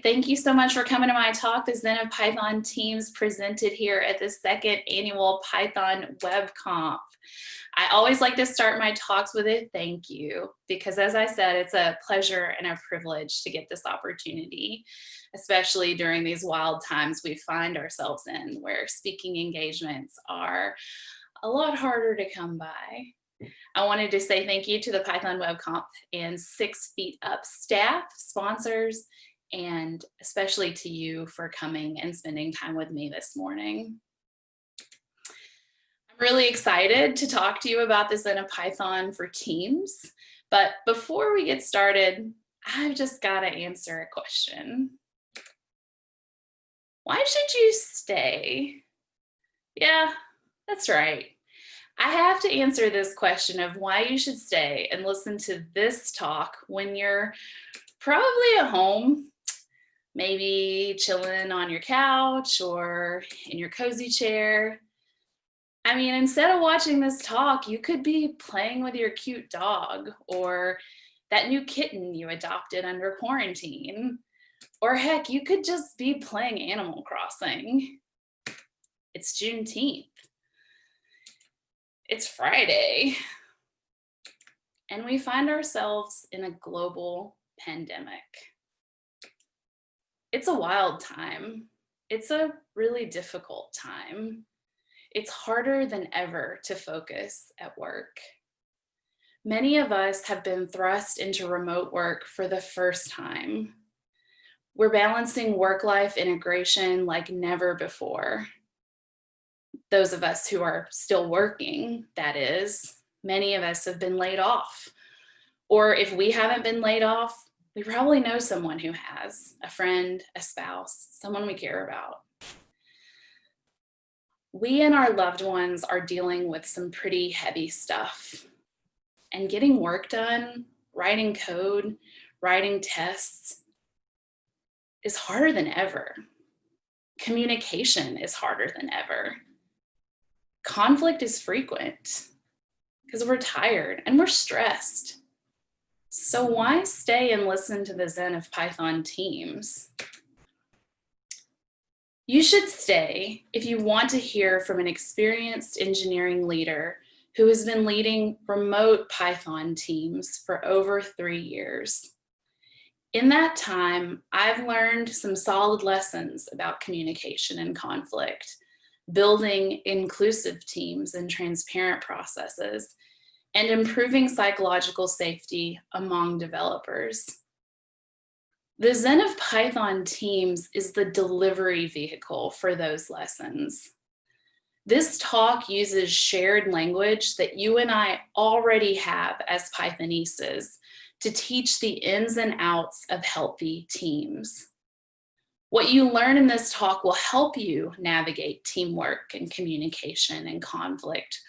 Thank you so much for coming to my talk, the Zen of Python Teams, presented here at the second annual Python WebConf. I always like to start my talks with a thank you, because as I said, it's a pleasure and a privilege to get this opportunity, especially during these wild times we find ourselves in, where speaking engagements are a lot harder to come by. I wanted to say thank you to the Python WebConf and 6 Feet Up staff, sponsors, and especially to you for coming and spending time with me this morning. I'm really excited to talk to you about the Zen of Python for Teams, but before we get started, I've just got to answer a question. Why should you stay? Yeah, that's right. I have to answer this question of why you should stay and listen to this talk when you're probably at home, maybe chilling on your couch or in your cozy chair. I mean, instead of watching this talk, you could be playing with your cute dog or that new kitten you adopted under quarantine. Or heck, you could just be playing Animal Crossing. It's Juneteenth. It's Friday, and we find ourselves in a global pandemic. It's a wild time. It's a really difficult time. It's harder than ever to focus at work. Many of us have been thrust into remote work for the first time. We're balancing work-life integration like never before. Those of us who are still working, that is, many of us have been laid off. Or if we haven't been laid off, we probably know someone who has, a friend, a spouse, someone we care about. We and our loved ones are dealing with some pretty heavy stuff. And getting work done, writing code, writing tests is harder than ever. Communication is harder than ever. Conflict is frequent because we're tired and we're stressed. So why stay and listen to the Zen of Python Teams? You should stay if you want to hear from an experienced engineering leader who has been leading remote Python teams for over 3 years. In that time, I've learned some solid lessons about communication and conflict, building inclusive teams and transparent processes, and improving psychological safety among developers. The Zen of Python Teams is the delivery vehicle for those lessons. This talk uses shared language that you and I already have as Pythonistas to teach the ins and outs of healthy teams. What you learn in this talk will help you navigate teamwork and communication and conflict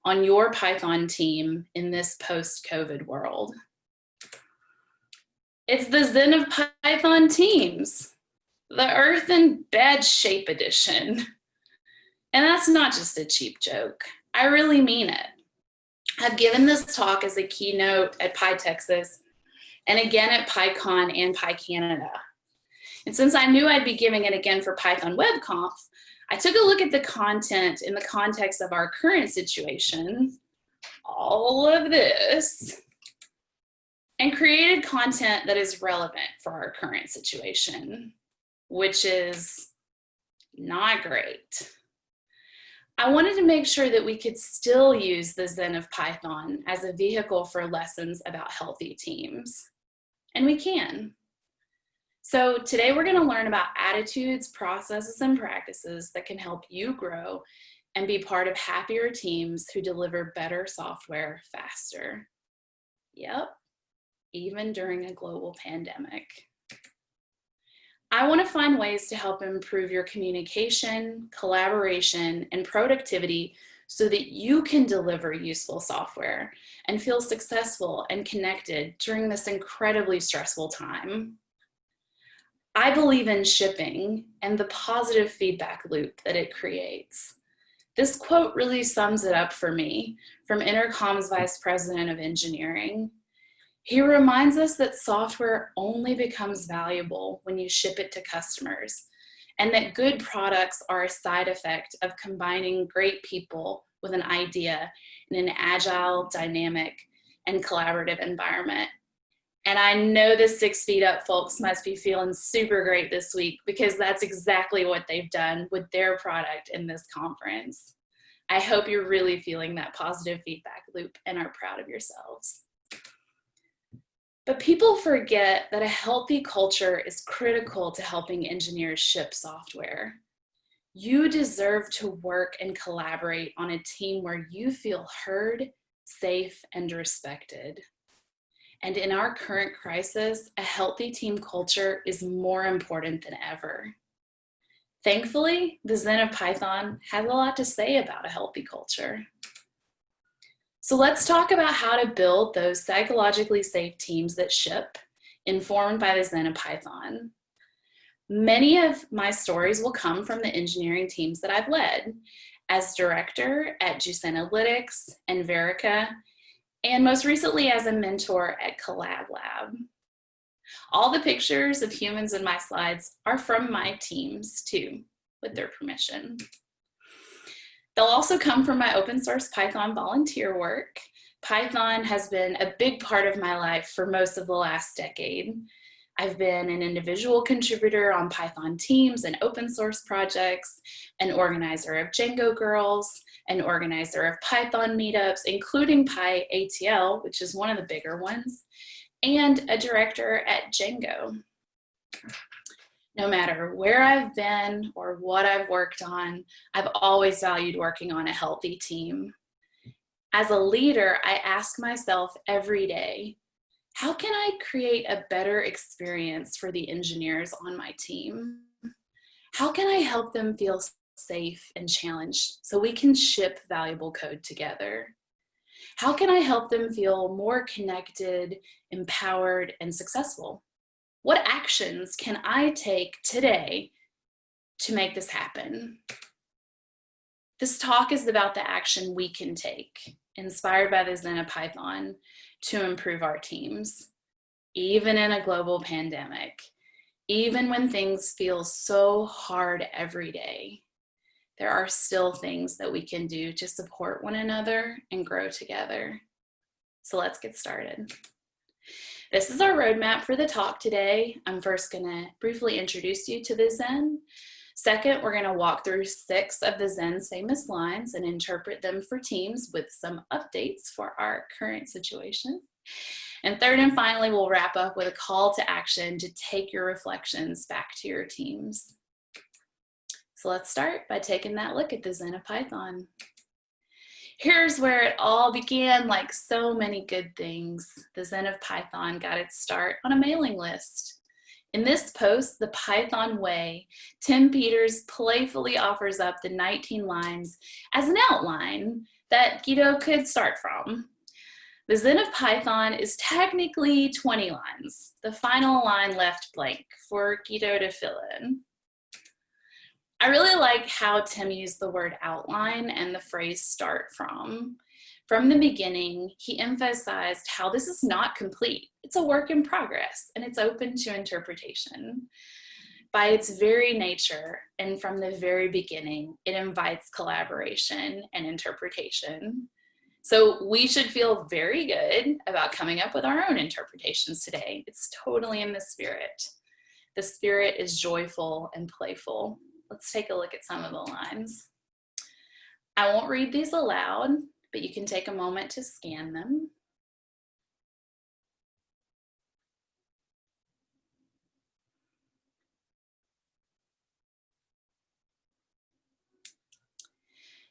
on your Python team in this post-COVID world. It's the Zen of Python Teams, the Earth in Bad Shape edition. And that's not just a cheap joke. I really mean it. I've given this talk as a keynote at PyTexas and again at PyCon and PyCanada. And since I knew I'd be giving it again for Python WebConf, I took a look at the content in the context of our current situation, all of this, and created content that is relevant for our current situation, which is not great. I wanted to make sure that we could still use the Zen of Python as a vehicle for lessons about healthy teams, and we can. So today we're going to learn about attitudes, processes, and practices that can help you grow and be part of happier teams who deliver better software faster. Yep, even during a global pandemic. I want to find ways to help improve your communication, collaboration, and productivity so that you can deliver useful software and feel successful and connected during this incredibly stressful time. I believe in shipping and the positive feedback loop that it creates. This quote really sums it up for me from Intercom's Vice President of Engineering. He reminds us that software only becomes valuable when you ship it to customers, and that good products are a side effect of combining great people with an idea in an agile, dynamic, and collaborative environment. And I know the 6 Feet Up folks must be feeling super great this week, because that's exactly what they've done with their product in this conference. I hope you're really feeling that positive feedback loop and are proud of yourselves. But people forget that a healthy culture is critical to helping engineers ship software. You deserve to work and collaborate on a team where you feel heard, safe, and respected. And in our current crisis, a healthy team culture is more important than ever. Thankfully, the Zen of Python has a lot to say about a healthy culture. So let's talk about how to build those psychologically safe teams that ship, informed by the Zen of Python. Many of my stories will come from the engineering teams that I've led as director at Juice Analytics and Verica, and most recently as a mentor at Collab Lab. All the pictures of humans in my slides are from my teams too, with their permission. They'll also come from my open source Python volunteer work. Python has been a big part of my life for most of the last decade. I've been an individual contributor on Python Teams and open source projects, an organizer of Django Girls, an organizer of Python meetups, including PyATL, which is one of the bigger ones, and a director at Django. No matter where I've been or what I've worked on, I've always valued working on a healthy team. As a leader, I ask myself every day, how can I create a better experience for the engineers on my team? How can I help them feel safe and challenged so we can ship valuable code together? How can I help them feel more connected, empowered, and successful? What actions can I take today to make this happen? This talk is about the action we can take, inspired by the Zen of Python, to improve our teams, even in a global pandemic, even when things feel so hard every day. There are still things that we can do to support one another and grow together. So let's get started. This is our roadmap for the talk today. I'm first going to briefly introduce you to the Zen. Second, we're going to walk through 6 of the Zen's famous lines and interpret them for teams with some updates for our current situation. And third and finally, we'll wrap up with a call to action to take your reflections back to your teams. So let's start by taking that look at the Zen of Python. Here's where it all began. Like so many good things, the Zen of Python got its start on a mailing list. In this post, The Python Way, Tim Peters playfully offers up the 19 lines as an outline that Guido could start from. The Zen of Python is technically 20 lines, the final line left blank for Guido to fill in. I really like how Tim used the word outline and the phrase start from. From the beginning, he emphasized how this is not complete. It's a work in progress and it's open to interpretation. By its very nature and from the very beginning, it invites collaboration and interpretation. So we should feel very good about coming up with our own interpretations today. It's totally in the spirit. The spirit is joyful and playful. Let's take a look at some of the lines. I won't read these aloud, but you can take a moment to scan them.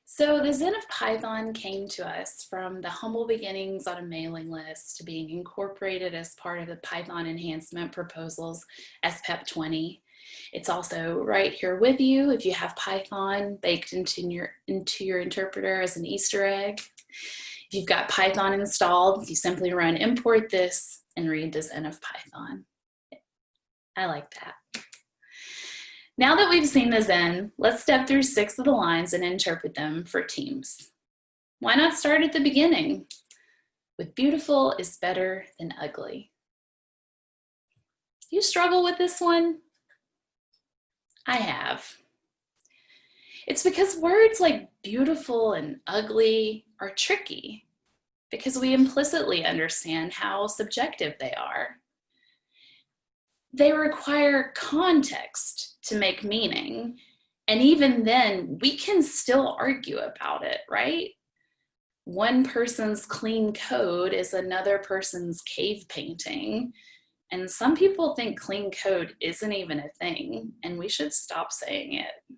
So the Zen of Python came to us from the humble beginnings on a mailing list to being incorporated as part of the Python enhancement proposals as PEP 20. It's also right here with you if you have Python baked into your interpreter as an Easter egg. If you've got Python installed, you simply run import this and read the Zen of Python. I like that. Now that we've seen the Zen, let's step through 6 of the lines and interpret them for teams. Why not start at the beginning? with beautiful is better than ugly. You struggle with this one? I have. It's because words like beautiful and ugly are tricky because we implicitly understand how subjective they are. They require context to make meaning, and even then, we can still argue about it, right? One person's clean code is another person's cave painting, and some people think clean code isn't even a thing, and we should stop saying it.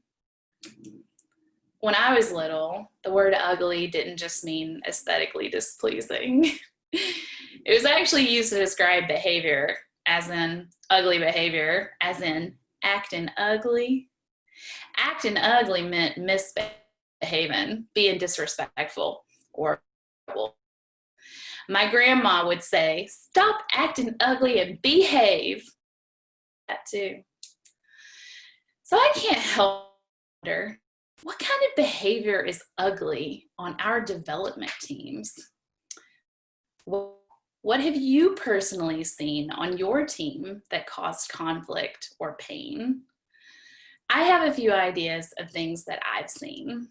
When I was little, the word ugly didn't just mean aesthetically displeasing. It was actually used to describe behavior, as in ugly behavior, as in acting ugly. Acting ugly meant misbehaving, being disrespectful, or horrible. My grandma would say, "Stop acting ugly and behave." That too. So I can't help but wonder, what kind of behavior is ugly on our development teams? What have you personally seen on your team that caused conflict or pain? I have a few ideas of things that I've seen.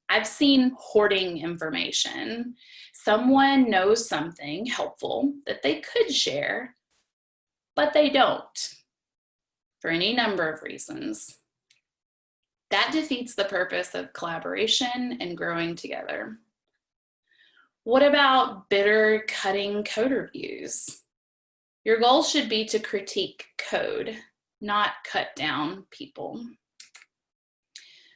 I've seen hoarding information. Someone knows something helpful that they could share, but they don't, for any number of reasons. That defeats the purpose of collaboration and growing together. What about bitter cutting code reviews? Your goal should be to critique code, not cut down people.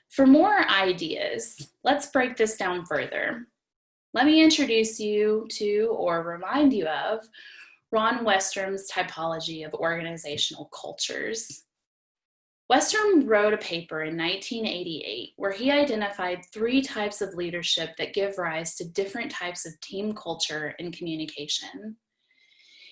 For more ideas, let's break this down further. Let me introduce you to, or remind you of, Ron Westrum's typology of organizational cultures. Westrum wrote a paper in 1988 where he identified 3 types of leadership that give rise to different types of team culture and communication.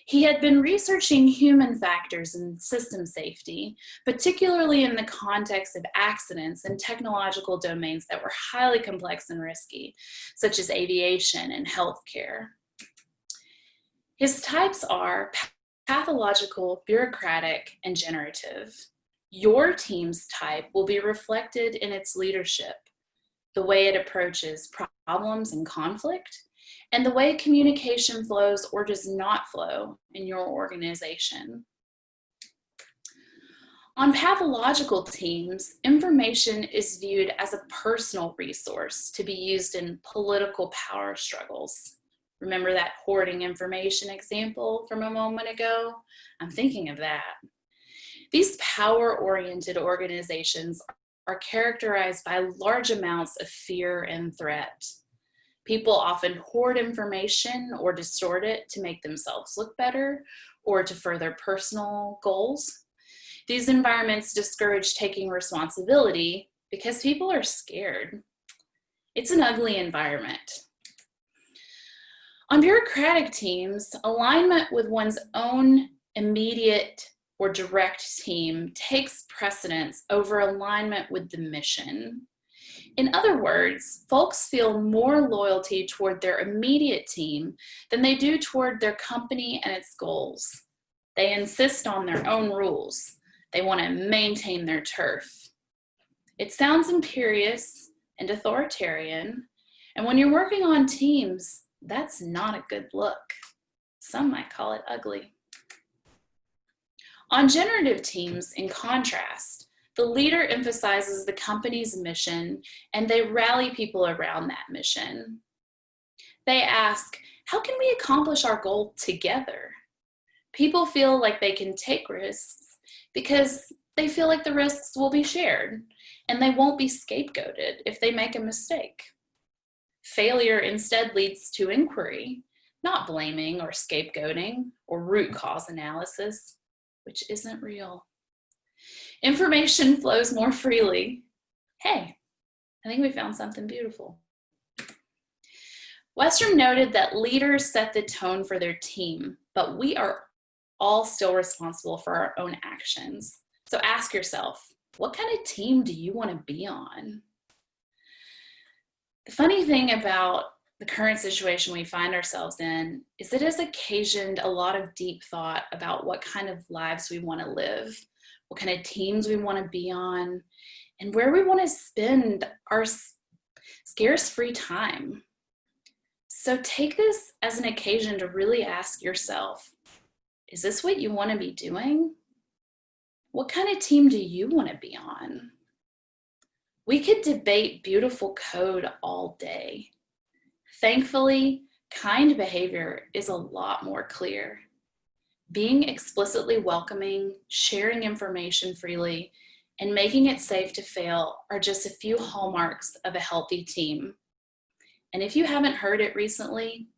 He had been researching human factors in system safety, particularly in the context of accidents in technological domains that were highly complex and risky, such as aviation and healthcare. His types are pathological, bureaucratic, and generative. Your team's type will be reflected in its leadership, the way it approaches problems and conflict, and the way communication flows or does not flow in your organization. On pathological teams, information is viewed as a personal resource to be used in political power struggles. Remember that hoarding information example from a moment ago? I'm thinking of that. These power-oriented organizations are characterized by large amounts of fear and threat. People often hoard information or distort it to make themselves look better or to further personal goals. These environments discourage taking responsibility because people are scared. It's an ugly environment. On bureaucratic teams, alignment with one's own immediate or direct team takes precedence over alignment with the mission. In other words, folks feel more loyalty toward their immediate team than they do toward their company and its goals. They insist on their own rules. They want to maintain their turf. It sounds imperious and authoritarian, and when you're working on teams, that's not a good look. Some might call it ugly. On generative teams, in contrast, the leader emphasizes the company's mission and they rally people around that mission. They ask, how can we accomplish our goal together? People feel like they can take risks because they feel like the risks will be shared and they won't be scapegoated if they make a mistake. Failure instead leads to inquiry, not blaming or scapegoating or root cause analysis, which isn't real. Information flows more freely. Hey, I think we found something beautiful. Westrum noted that leaders set the tone for their team, but we are all still responsible for our own actions. So ask yourself, what kind of team do you want to be on? The funny thing about the current situation we find ourselves in is it has occasioned a lot of deep thought about what kind of lives we want to live, what kind of teams we want to be on, and where we want to spend our scarce free time. So take this as an occasion to really ask yourself, is this what you want to be doing? What kind of team do you want to be on? We could debate beautiful code all day. Thankfully, kind behavior is a lot more clear. Being explicitly welcoming, sharing information freely, and making it safe to fail are just a few hallmarks of a healthy team. And if you haven't heard it recently,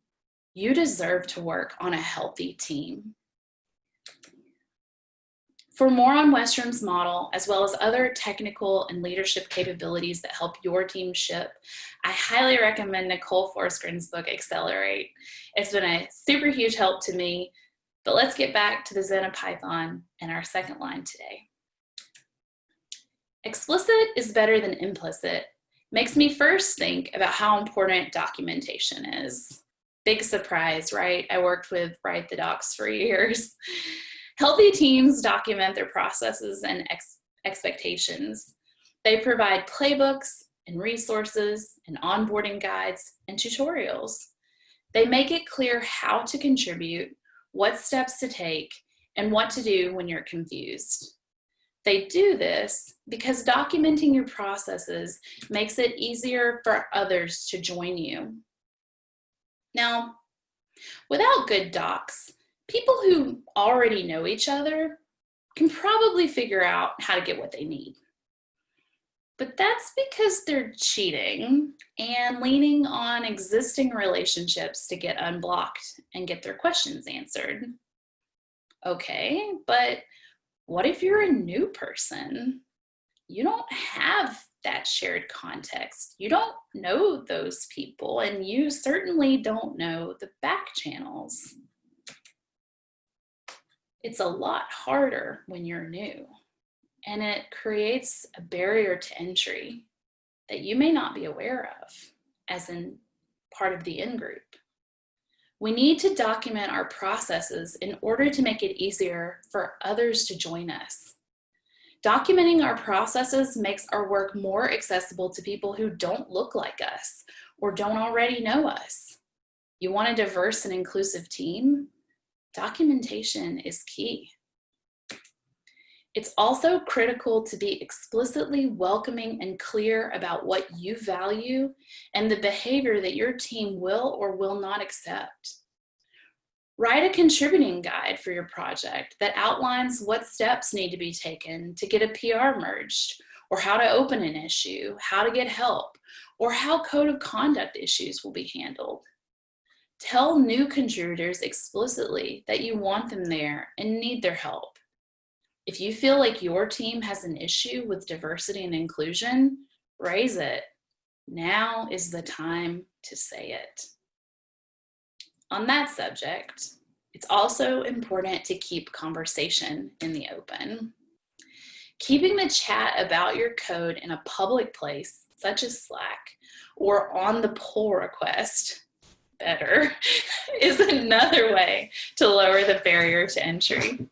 you deserve to work on a healthy team. For more on Westrum's model, as well as other technical and leadership capabilities that help your team ship, I highly recommend Nicole Forsgren's book, Accelerate. It's been a super huge help to me, but let's get back to the Zen of Python and our second line today. Explicit is better than implicit. Makes me first think about how important documentation is. Big surprise, right? I worked with Write the Docs for years. Healthy teams document their processes and expectations. They provide playbooks and resources and onboarding guides and tutorials. They make it clear how to contribute, what steps to take, and what to do when you're confused. They do this because documenting your processes makes it easier for others to join you. Now, without good docs, people who already know each other can probably figure out how to get what they need. But that's because they're cheating and leaning on existing relationships to get unblocked and get their questions answered. Okay, but what if you're a new person? You don't have that shared context. You don't know those people, and you certainly don't know the back channels. It's a lot harder when you're new, and it creates a barrier to entry that you may not be aware of as in part of the in-group. We need to document our processes in order to make it easier for others to join us. Documenting our processes makes our work more accessible to people who don't look like us or don't already know us. You want a diverse and inclusive team? Documentation is key. It's also critical to be explicitly welcoming and clear about what you value and the behavior that your team will or will not accept. Write a contributing guide for your project that outlines what steps need to be taken to get a PR merged, or how to open an issue, how to get help, or how code of conduct issues will be handled. Tell new contributors explicitly that you want them there and need their help. If you feel like your team has an issue with diversity and inclusion, raise it. Now is the time to say it. On that subject, it's also important to keep conversation in the open. Keeping the chat about your code in a public place, such as Slack, or on the pull request, better, is another way to lower the barrier to entry.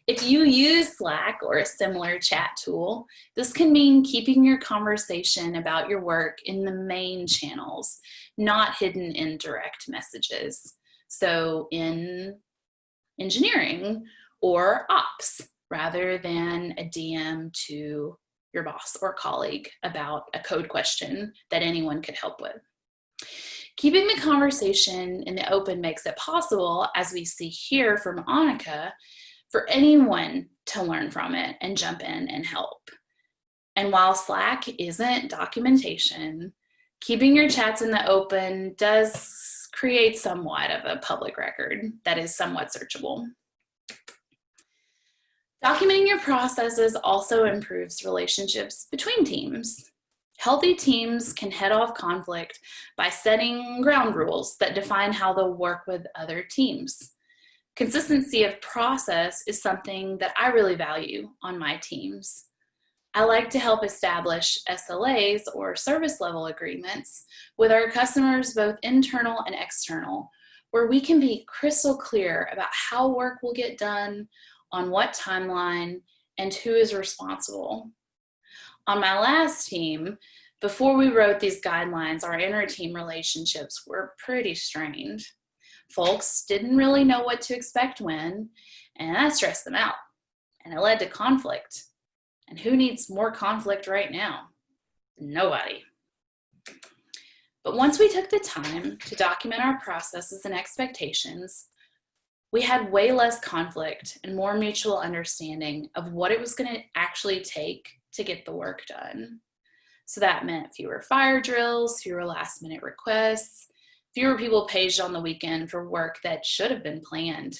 If you use Slack or a similar chat tool, this can mean keeping your conversation about your work in the main channels, not hidden in direct messages. So in engineering or ops, rather than a DM to your boss or colleague about a code question that anyone could help with. Keeping the conversation in the open makes it possible, as we see here from Annika, for anyone to learn from it and jump in and help. And while Slack isn't documentation, keeping your chats in the open does create somewhat of a public record that is somewhat searchable. Documenting your processes also improves relationships between teams. Healthy teams can head off conflict by setting ground rules that define how they'll work with other teams. Consistency of process is something that I really value on my teams. I like to help establish SLAs or service level agreements with our customers, both internal and external, where we can be crystal clear about how work will get done, on what timeline, and who is responsible. On my last team, before we wrote these guidelines, our inter-team relationships were pretty strained. Folks didn't really know what to expect when, and that stressed them out, and it led to conflict. And who needs more conflict right now? Nobody. But once we took the time to document our processes and expectations, we had way less conflict and more mutual understanding of what it was going to actually take to get the work done. So that meant fewer fire drills, fewer last-minute requests, fewer people paged on the weekend for work that should have been planned.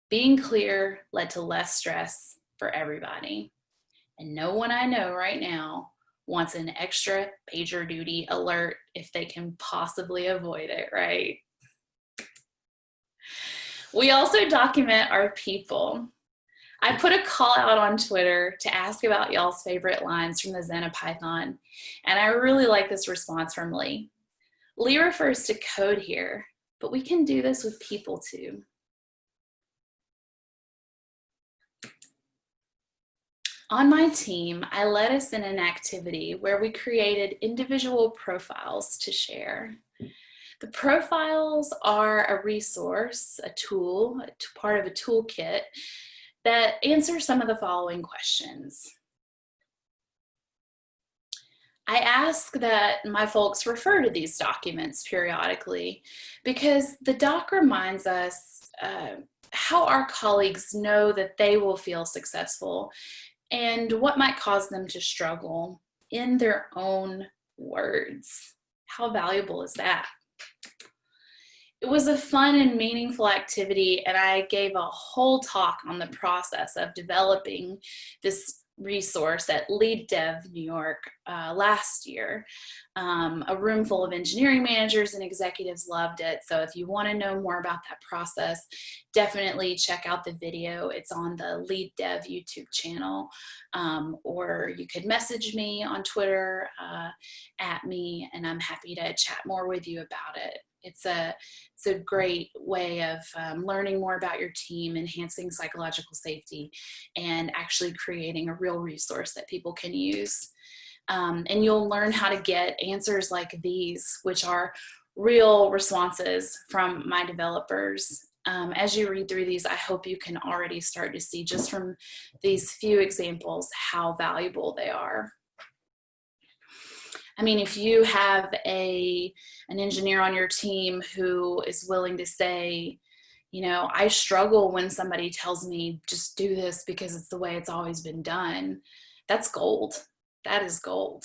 Being clear led to less stress for everybody. And no one I know right now wants an extra pager duty alert if they can possibly avoid it, right? We also document our people. I put a call out on Twitter to ask about y'all's favorite lines from the Zen of Python, and I really like this response from Lee. Lee refers to code here, but we can do this with people too. On my team, I led us in an activity where we created individual profiles to share. The profiles are a resource, a tool, part of a toolkit that answers some of the following questions. I ask that my folks refer to these documents periodically because the doc reminds us how our colleagues know that they will feel successful and what might cause them to struggle in their own words. How valuable is that? It was a fun and meaningful activity, and I gave a whole talk on the process of developing this resource at Lead Dev New York last year. A room full of engineering managers and executives loved it. So if you want to know more about that process, definitely check out the video. It's on the Lead Dev YouTube channel, or you could message me on Twitter at me, and I'm happy to chat more with you about it. It's a great way of learning more about your team, enhancing psychological safety, and actually creating a real resource that people can use. And you'll learn how to get answers like these, which are real responses from my developers. As you read through these, I hope you can already start to see just from these few examples how valuable they are. I mean, if you have an engineer on your team who is willing to say, you know, I struggle when somebody tells me just do this because it's the way it's always been done, that's gold. That is gold.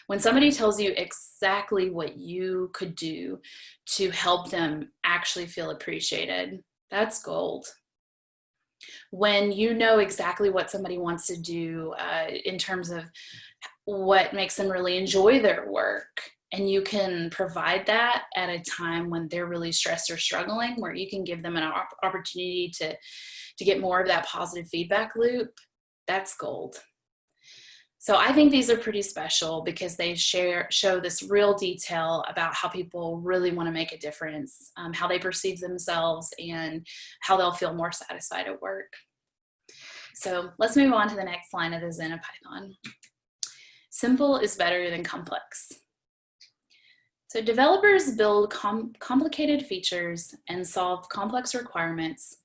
When somebody tells you exactly what you could do to help them actually feel appreciated, that's gold. When you know exactly what somebody wants to do in terms of what makes them really enjoy their work, and you can provide that at a time when they're really stressed or struggling, where you can give them an opportunity to get more of that positive feedback loop, that's gold. So I think these are pretty special because they show this real detail about how people really want to make a difference, how they perceive themselves, and how they'll feel more satisfied at work. So let's move on to the next line of the Zen of Python. Simple is better than complex. So developers build complicated features and solve complex requirements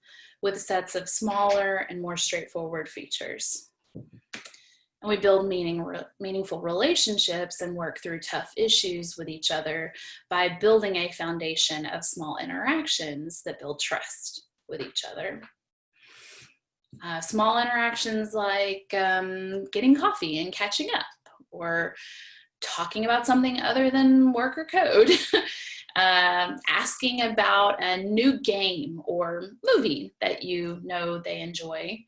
with sets of smaller and more straightforward features. And we build meaningful relationships and work through tough issues with each other by building a foundation of small interactions that build trust with each other. Small interactions like getting coffee and catching up, or talking about something other than work or code, asking about a new game or movie that you know they enjoy,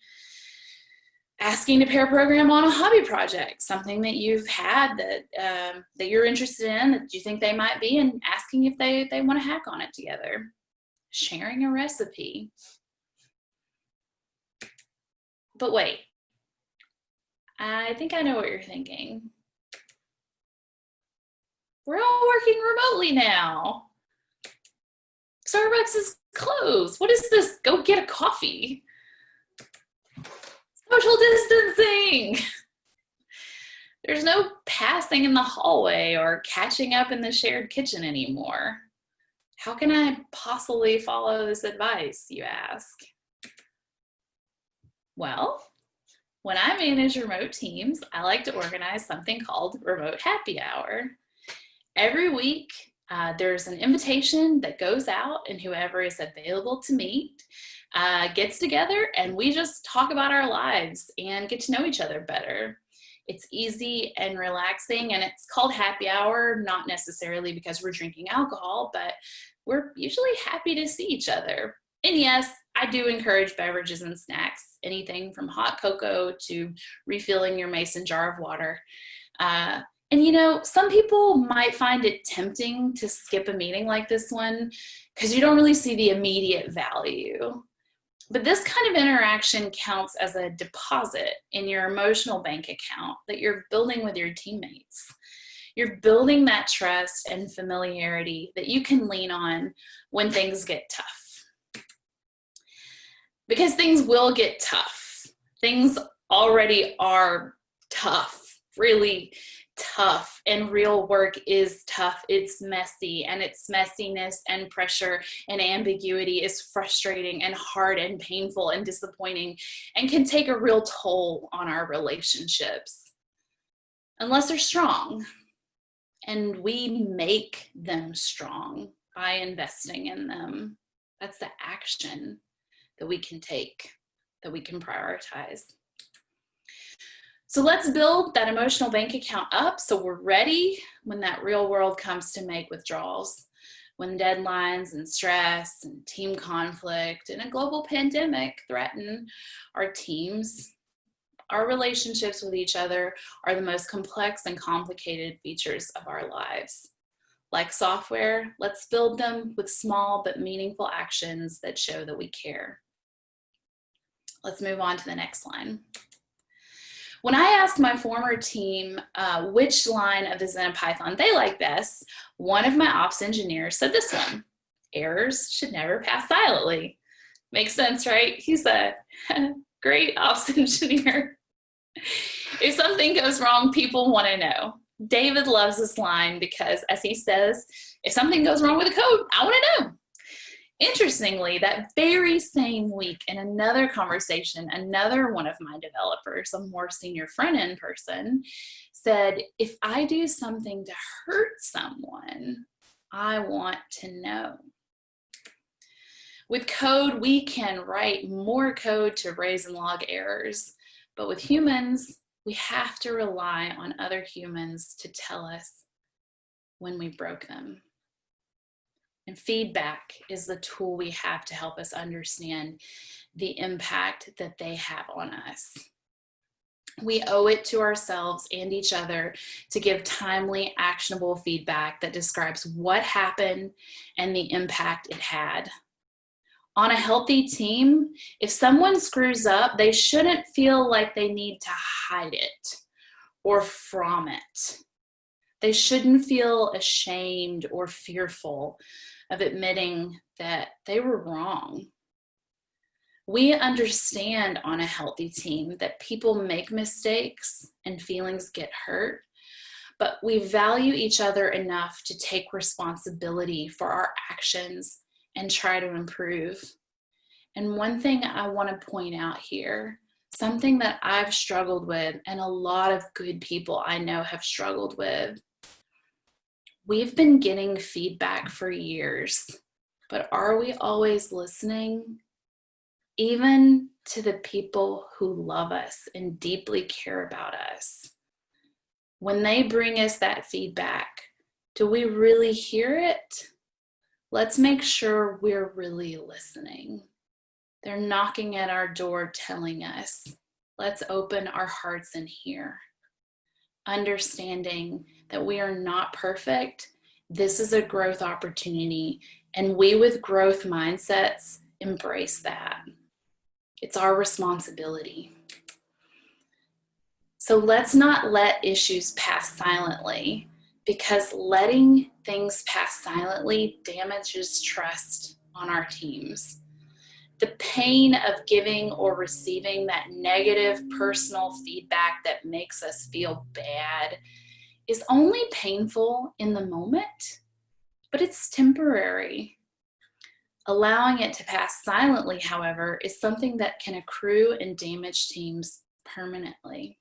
asking to pair program on a hobby project, something that you've had that you're interested in, that you think they might be, and asking if they want to hack on it together, sharing a recipe. But wait, I think I know what you're thinking. We're all working remotely now. Starbucks is closed. What is this? Go get a coffee. Social distancing. There's no passing in the hallway or catching up in the shared kitchen anymore. How can I possibly follow this advice, you ask? Well, when I manage remote teams, I like to organize something called Remote Happy Hour. Every week, there's an invitation that goes out, and whoever is available to meet gets together, and we just talk about our lives and get to know each other better. It's easy and relaxing, and it's called happy hour, not necessarily because we're drinking alcohol, but we're usually happy to see each other. And yes, I do encourage beverages and snacks, anything from hot cocoa to refilling your mason jar of water. And you know, some people might find it tempting to skip a meeting like this one because you don't really see the immediate value. But this kind of interaction counts as a deposit in your emotional bank account that you're building with your teammates. You're building that trust and familiarity that you can lean on when things get tough. Because things will get tough. Things already are tough, really tough, and real work is tough. It's messy, and its messiness and pressure and ambiguity is frustrating and hard and painful and disappointing and can take a real toll on our relationships unless they're strong. And we make them strong by investing in them. That's the action that we can take, that we can prioritize. So let's build that emotional bank account up so we're ready when that real world comes to make withdrawals, when deadlines and stress and team conflict and a global pandemic threaten our teams. Our relationships with each other are the most complex and complicated features of our lives. Like software, let's build them with small but meaningful actions that show that we care. Let's move on to the next line. When I asked my former team which line of the Zen of Python they like best, one of my ops engineers said this one: errors should never pass silently. Makes sense, right? He's a great ops engineer. If something goes wrong, people want to know. David loves this line because, as he says, if something goes wrong with the code, I want to know. Interestingly, that very same week in another conversation, another one of my developers, a more senior front-end person, said, if I do something to hurt someone, I want to know. With code, we can write more code to raise and log errors, but with humans, we have to rely on other humans to tell us when we broke them. And feedback is the tool we have to help us understand the impact that they have on us. We owe it to ourselves and each other to give timely, actionable feedback that describes what happened and the impact it had. On a healthy team, if someone screws up, they shouldn't feel like they need to hide it or from it. They shouldn't feel ashamed or fearful of admitting that they were wrong. We understand on a healthy team that people make mistakes and feelings get hurt, but we value each other enough to take responsibility for our actions and try to improve. And one thing I want to point out here, something that I've struggled with and a lot of good people I know have struggled with, we've been getting feedback for years, but are we always listening? Even to the people who love us and deeply care about us. When they bring us that feedback, do we really hear it? Let's make sure we're really listening. They're knocking at our door telling us, let's open our hearts and hear. Understanding that we are not perfect, this is a growth opportunity, and we with growth mindsets embrace that. It's our responsibility. So let's not let issues pass silently, because letting things pass silently damages trust on our teams. The pain of giving or receiving that negative personal feedback that makes us feel bad is only painful in the moment, but it's temporary. Allowing it to pass silently, however, is something that can accrue and damage teams permanently.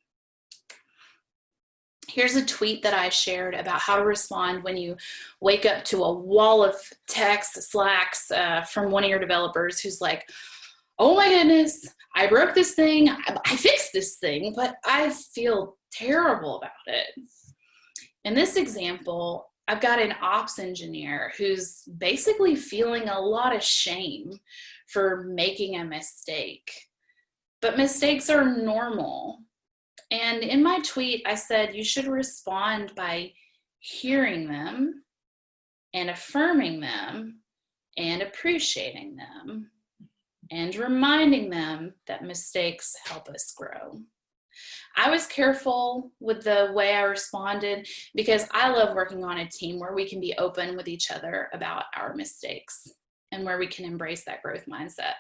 Here's a tweet that I shared about how to respond when you wake up to a wall of text, slacks from one of your developers who's like, oh my goodness, I broke this thing, I fixed this thing, but I feel terrible about it. In this example, I've got an ops engineer who's basically feeling a lot of shame for making a mistake. But mistakes are normal. And in my tweet, I said you should respond by hearing them and affirming them and appreciating them and reminding them that mistakes help us grow. I was careful with the way I responded because I love working on a team where we can be open with each other about our mistakes and where we can embrace that growth mindset.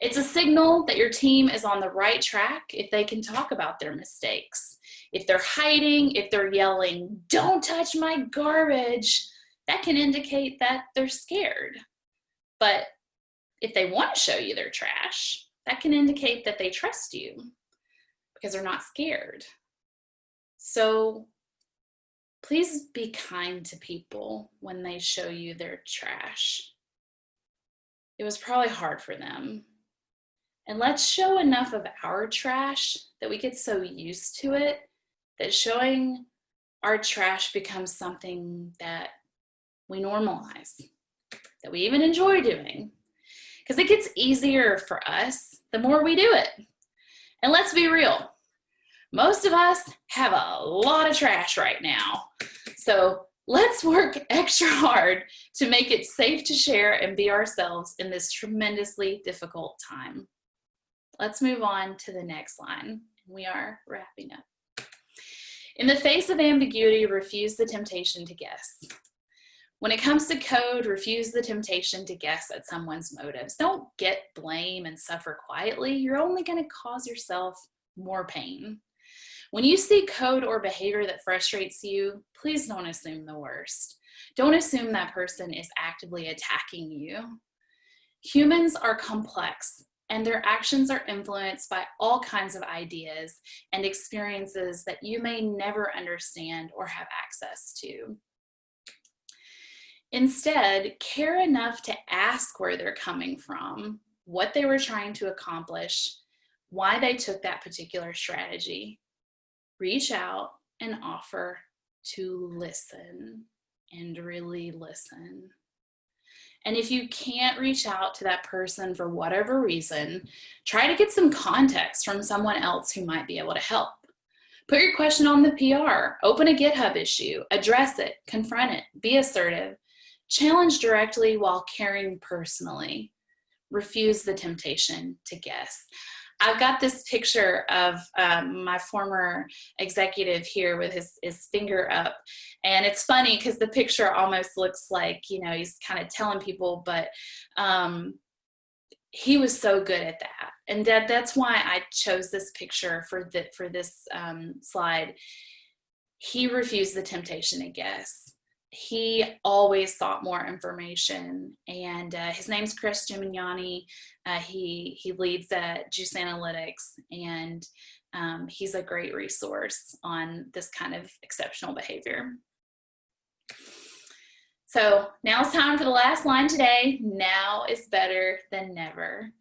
It's a signal that your team is on the right track if they can talk about their mistakes. If they're hiding, if they're yelling, "Don't touch my garbage," that can indicate that they're scared. But if they want to show you their trash, that can indicate that they trust you because they're not scared. So please be kind to people when they show you their trash. It was probably hard for them. And let's show enough of our trash that we get so used to it that showing our trash becomes something that we normalize, that we even enjoy doing. Because it gets easier for us the more we do it. And let's be real, most of us have a lot of trash right now. So let's work extra hard to make it safe to share and be ourselves in this tremendously difficult time. Let's move on to the next line. We are wrapping up. In the face of ambiguity, refuse the temptation to guess. When it comes to code, refuse the temptation to guess at someone's motives. Don't get blame and suffer quietly. You're only going to cause yourself more pain. When you see code or behavior that frustrates you, please don't assume the worst. Don't assume that person is actively attacking you. Humans are complex, and their actions are influenced by all kinds of ideas and experiences that you may never understand or have access to. Instead, care enough to ask where they're coming from, what they were trying to accomplish, why they took that particular strategy. Reach out and offer to listen and really listen. And if you can't reach out to that person for whatever reason, try to get some context from someone else who might be able to help. Put your question on the PR, open a GitHub issue, address it, confront it, be assertive, challenge directly while caring personally. Refuse the temptation to guess. I've got this picture of my former executive here with his finger up. And it's funny because the picture almost looks like, you know, he's kind of telling people, but he was so good at that. And that's why I chose this picture for this slide. He refused the temptation to guess. He always sought more information, and his name's Chris Gimignani. He leads at Juice Analytics, and he's a great resource on this kind of exceptional behavior. So now it's time for the last line today. Now is better than never.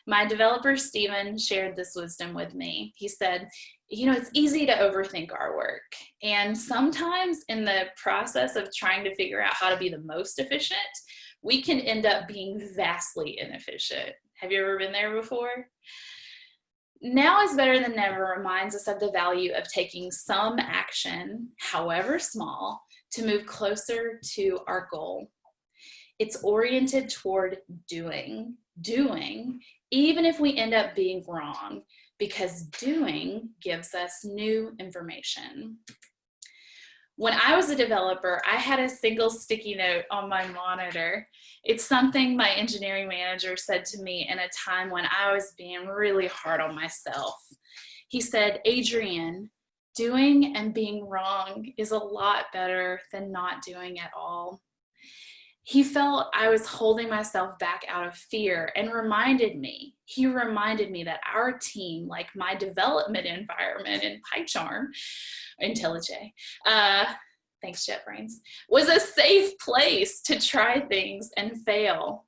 My developer, Steven, shared this wisdom with me. He said, you know, it's easy to overthink our work. And sometimes in the process of trying to figure out how to be the most efficient, we can end up being vastly inefficient. Have you ever been there before? Now is better than never reminds us of the value of taking some action, however small, to move closer to our goal. It's oriented toward doing, even if we end up being wrong, because doing gives us new information. When I was a developer, I had a single sticky note on my monitor. It's something my engineering manager said to me in a time when I was being really hard on myself. He said, "Adrienne, doing and being wrong is a lot better than not doing at all." He felt I was holding myself back out of fear and reminded me that our team, like my development environment in PyCharm, IntelliJ, thanks JetBrains, was a safe place to try things and fail.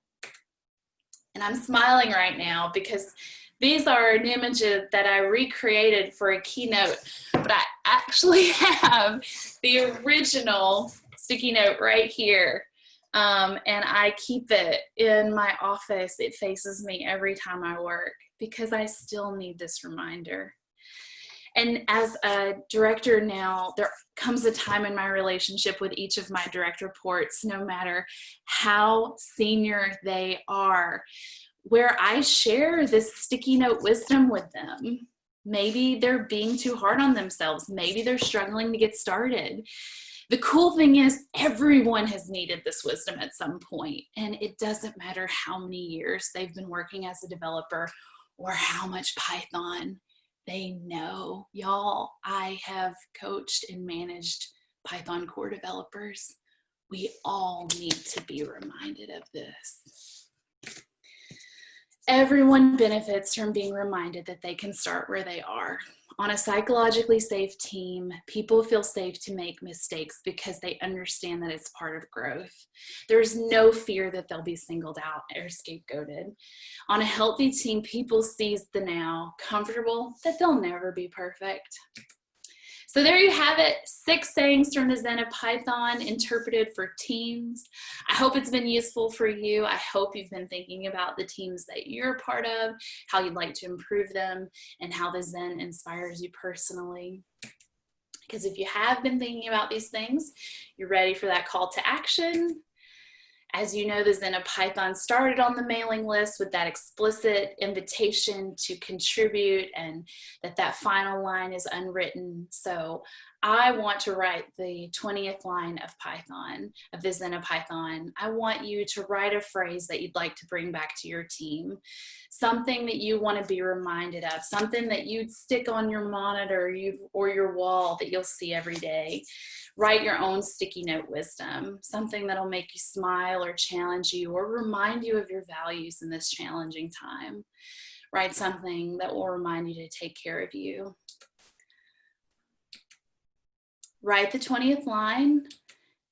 And I'm smiling right now because these are an image that I recreated for a keynote, but I actually have the original sticky note right here. And I keep it in my office. It faces me every time I work because I still need this reminder. And as a director now, there comes a time in my relationship with each of my direct reports, no matter how senior they are, where I share this sticky note wisdom with them. Maybe they're being too hard on themselves. Maybe they're struggling to get started. The cool thing is everyone has needed this wisdom at some point, and it doesn't matter how many years they've been working as a developer or how much Python they know. Y'all, I have coached and managed Python core developers. We all need to be reminded of this. Everyone benefits from being reminded that they can start where they are. On a psychologically safe team, people feel safe to make mistakes because they understand that it's part of growth. There's no fear that they'll be singled out or scapegoated. On a healthy team, people seize the now, comfortable that they'll never be perfect. So there you have it, 6 sayings from the Zen of Python interpreted for teams. I hope it's been useful for you. I hope you've been thinking about the teams that you're a part of, how you'd like to improve them, and how the Zen inspires you personally. Because if you have been thinking about these things, you're ready for that call to action. As you know, the Zen of Python started on the mailing list with that explicit invitation to contribute, and that final line is unwritten. So I want to write the 20th line of Python, of the Zen of Python. I want you to write a phrase that you'd like to bring back to your team, something that you want to be reminded of, something that you'd stick on your monitor or your wall that you'll see every day. Write your own sticky note wisdom, something that'll make you smile or challenge you or remind you of your values in this challenging time. Write something that will remind you to take care of you. Write the 20th line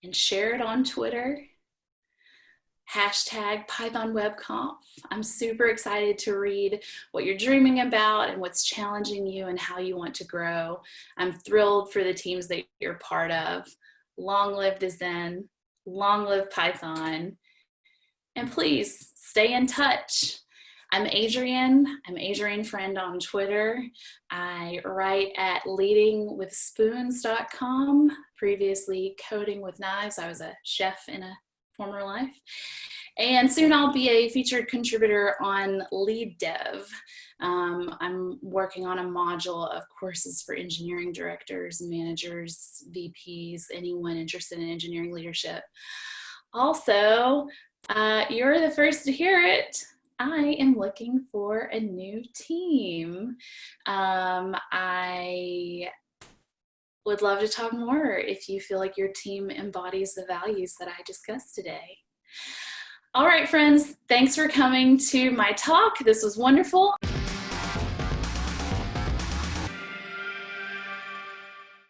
and share it on Twitter. Hashtag PythonWebConf. I'm super excited to read what you're dreaming about and what's challenging you and how you want to grow. I'm thrilled for the teams that you're part of. Long live the Zen, long live Python, and please stay in touch. I'm Adrienne Friend on Twitter. I write at leadingwithspoons.com, previously Coding with Knives. I was a chef in a former life. And soon I'll be a featured contributor on Lead Dev. I'm working on a module of courses for engineering directors, managers, VPs, anyone interested in engineering leadership. Also, you're the first to hear it. I am looking for a new team. I would love to talk more if you feel like your team embodies the values that I discussed today. All right, friends, thanks for coming to my talk. This was wonderful.